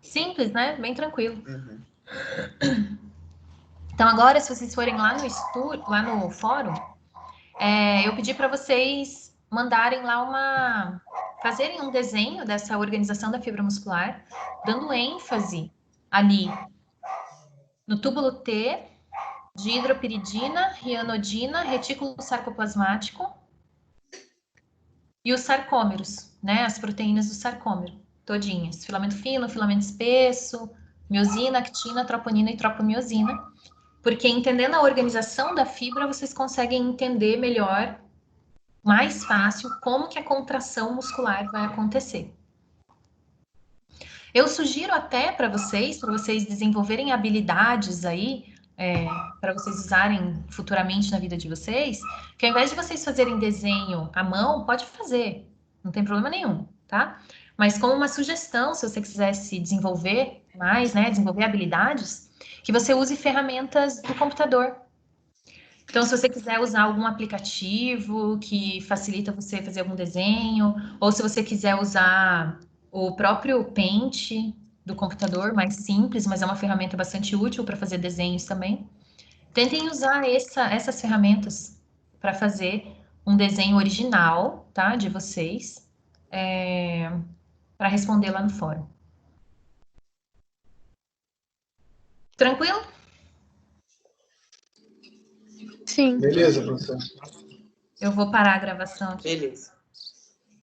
Simples, né? Bem tranquilo. Uhum. Então, agora, se vocês forem lá no estúdio, lá no fórum, eu pedi para vocês mandarem lá fazerem um desenho dessa organização da fibra muscular, dando ênfase ali no túbulo T de hidropiridina, rianodina, retículo sarcoplasmático e os sarcômeros, né? As proteínas do sarcômero, todinhas. Filamento fino, filamento espesso, miosina, actina, troponina e tropomiosina. Porque entendendo a organização da fibra, vocês conseguem entender melhor, mais fácil, como que a contração muscular vai acontecer. Eu sugiro até para vocês desenvolverem habilidades aí, para vocês usarem futuramente na vida de vocês, que ao invés de vocês fazerem desenho à mão, pode fazer, não tem problema nenhum, tá? Mas como uma sugestão, se você quiser se desenvolver mais, né, desenvolver habilidades, que você use ferramentas do computador. Então, se você quiser usar algum aplicativo que facilita você fazer algum desenho, ou se você quiser usar o próprio Paint do computador, mais simples, mas é uma ferramenta bastante útil para fazer desenhos também. Tentem usar essas ferramentas para fazer um desenho original, tá, de vocês, para responder lá no fórum. Tranquilo? Sim. Beleza, professor. Eu vou parar a gravação aqui. Beleza.